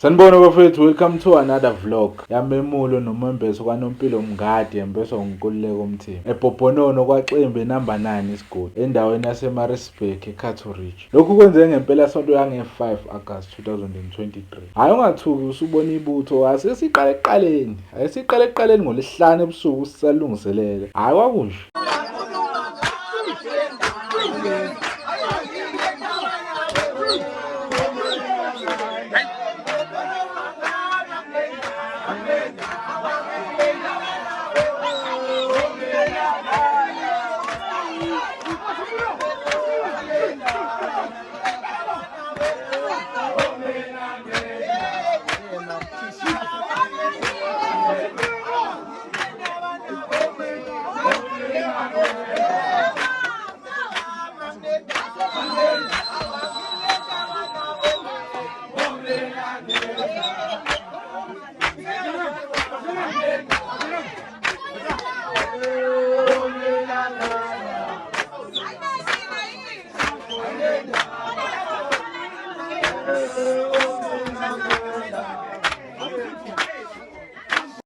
Sanibona bafethu, welcome to another vlog. UMemulo noMembeso kaNompilo Mngadi embeswa nguNkululeko Mthembu. Ebhobhonono kwaXimba number 9 isigodi endaweni yaseMaritzburg eCatholic. Lokhu kwenzeke ngempela sonto yange-5 August 2023. Hayi ungathuki usubona ibutho asesiqale eqaleni. Ayesiqale eqaleni ngolesihlanu ebusuku sisalungiselela. Hayi kwakunje.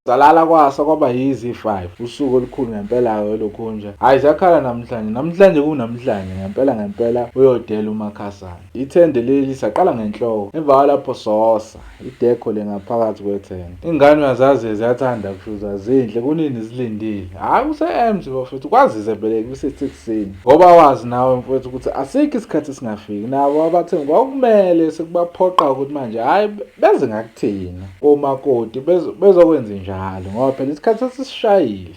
Zalala kwaso kwaba yizi 5 usuku olukhulu ngempela lokho nje. Hayi zakhala namhlanje kunamhlanje ngempela uyodela umakhasana. Ithende leli saqala ngenhloko emva kwalapho sosa idekho lengaphakathi kwethende. Ingane uyazazi ziyathanda kushuza zinhle kunini zilindile. Hayi use-ems bafethu kwazize beleke kusekuseni ngoba wazi nawe mfethu ukuthi asikho isikhathi singafiki nabo abathengi kwakumele sekubaphoqa ukuthi manje hayi beze ngakuthina omakoti bezokwenza njalo ngoba phela isikhathi sesishayile.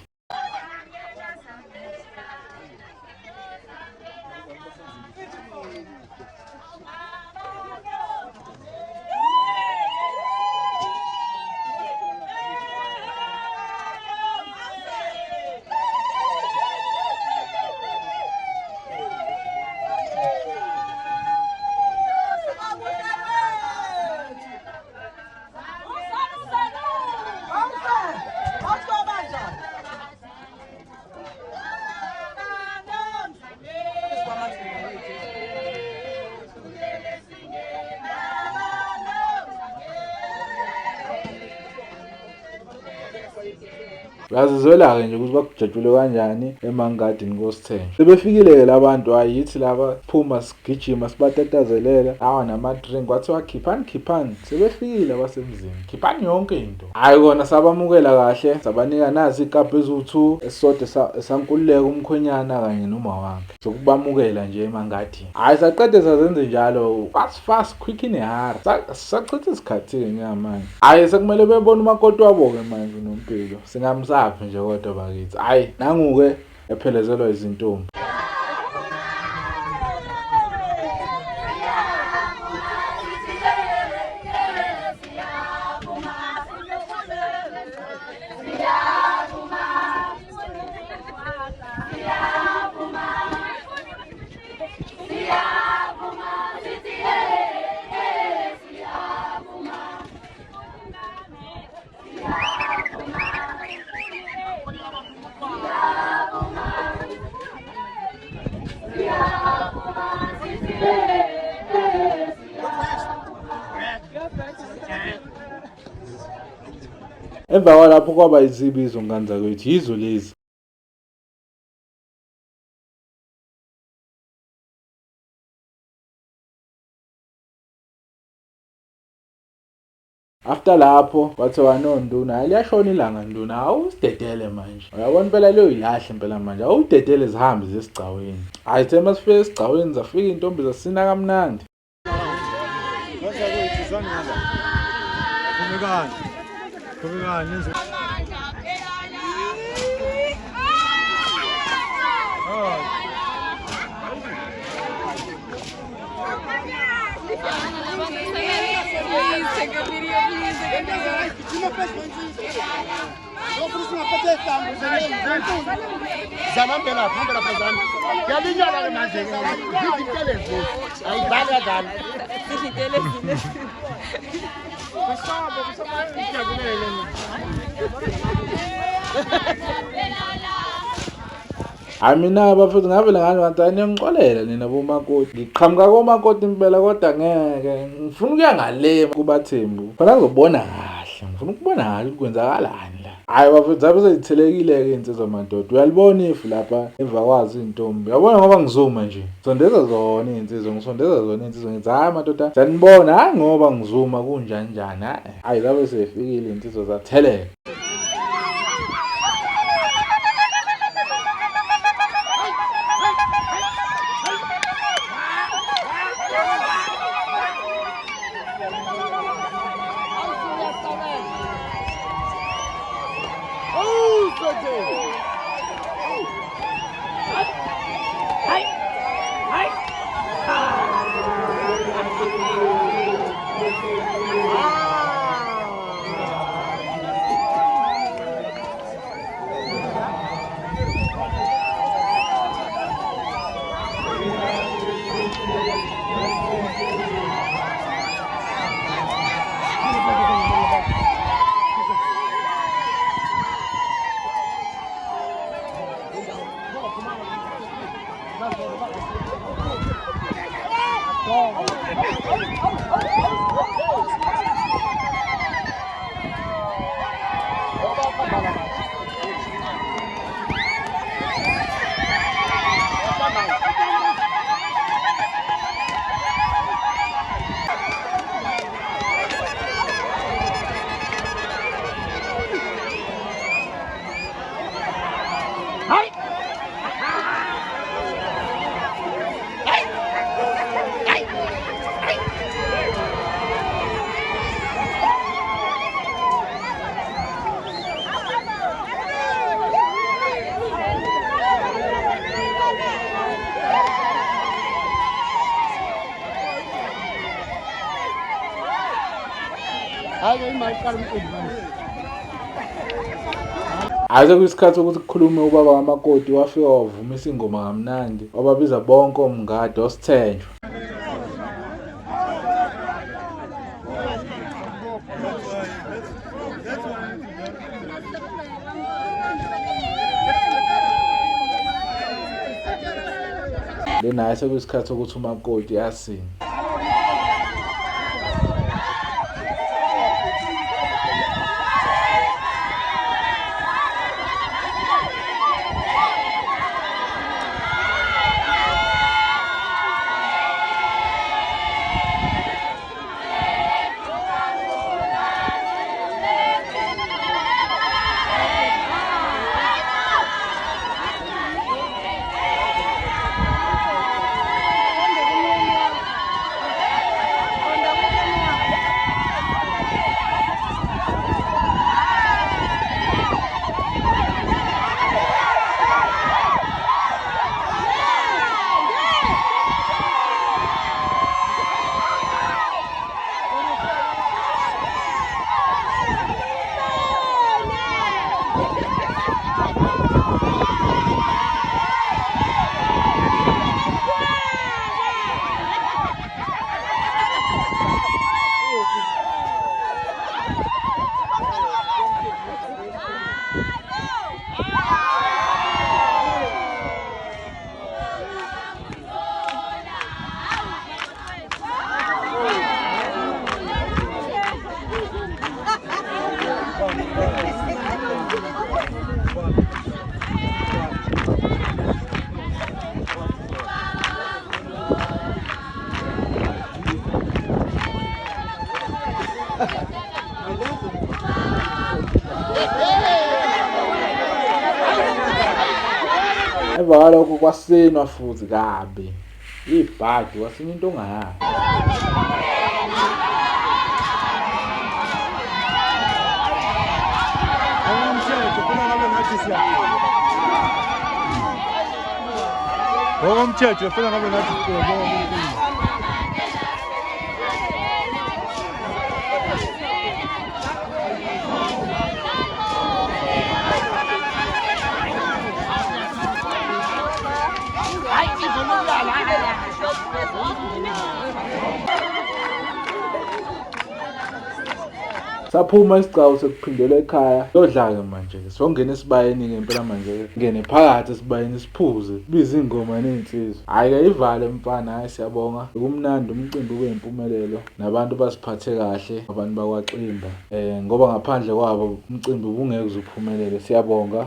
Yazizwela-ke nje ukuthi bakujatshule kanjani eMngadini kosithenjwa. Sebefikile-ke labantu ayithi laba phuma sigijima sibatatazelela awa nama-drink kwathiwa khiphani sebefikile abasemzini khiphani yonke into. Hayi kona sabamukela kahle sabanika nazi ikaphu eziwu-2 esisodwa esankululeko umkhwenyana kanye noma wakhe sokubamukela nje eMngadini. Hayi saqede sazenze njalo fast quick in a hurry sachitha isikhathi-ke njengamanje. Hayi sekumele bebone umakoti wabo-ke manje uNompilo singamsaphi nje kodwa bakithi. Hayi nangu-ke ephelezelwa izintombi. Emva kwalapho kwaba izibizo ngani zakwethu yizo lezi. After lapho wathiwa nonduna liyashona ilanga nduna awusidedele manje. Uyabona impela leyo ilahle impela manje awudedele zihambe zesigcaweni. Hayi the masifike esigcaweni zafika intombi zasina kamnandi. Take a video, please. Take a Hayi mina bafethu ngavele ngathi niyangixolela nina bomakoti. Ngiqhamuka komakoti impela kodwa ngeke. Ngifuna ukuya ngale kubaThembu. Khona ngizobona kahle. Ngifuna ukubona kahle ukuthi kwenzakalani la. Hayi bafethu zabe sezithelekile-ke insizwa madoda. Uyalibona ifu lapha emva kwazo iy'ntombi. Uyabona ngoba ngizuma nje. Sondeza zona iy'nsizwa, ngisondeza zona iy'nsizwa. Ngithi hhayi madoda sanibona, hhayi ngoba ngizuma kunjani njani. Hhayi zabe sey'fikile iy'nsizwa zatheleka. Hayi sekuyisikhathi sokuthi kukhulume ubaba kamakoti wafika wavumisa ingoma kamnandi wababiza bonke omngadi osithenjwa. Lenaye sekuyisikhathi sokuthi umakoti asinge. Emva kwalokho kwasinwa futhi kabi. Ibhadi wasinya into ongayazi. Ngokomthetho ufuna ngabe ngathi Saphuma isigcawu sekuphindela ekhaya yodla-ke manje-ke songena esibayeni-ke impela manje-ke ngene phakathi esibayeni siphuze bize iy'ngoma ney'nsizwa. Hhayi-ke ivale mfana, hhayi siyabonga, bekumnandi umcimbi ube yimpumelelo nabantu basiphathe kahle abantu bakwaXimba ngoba ngaphandle kwabo umcimbi ubungeke uze uphumelele. Siyabonga.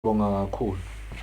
Bonga kakhulu.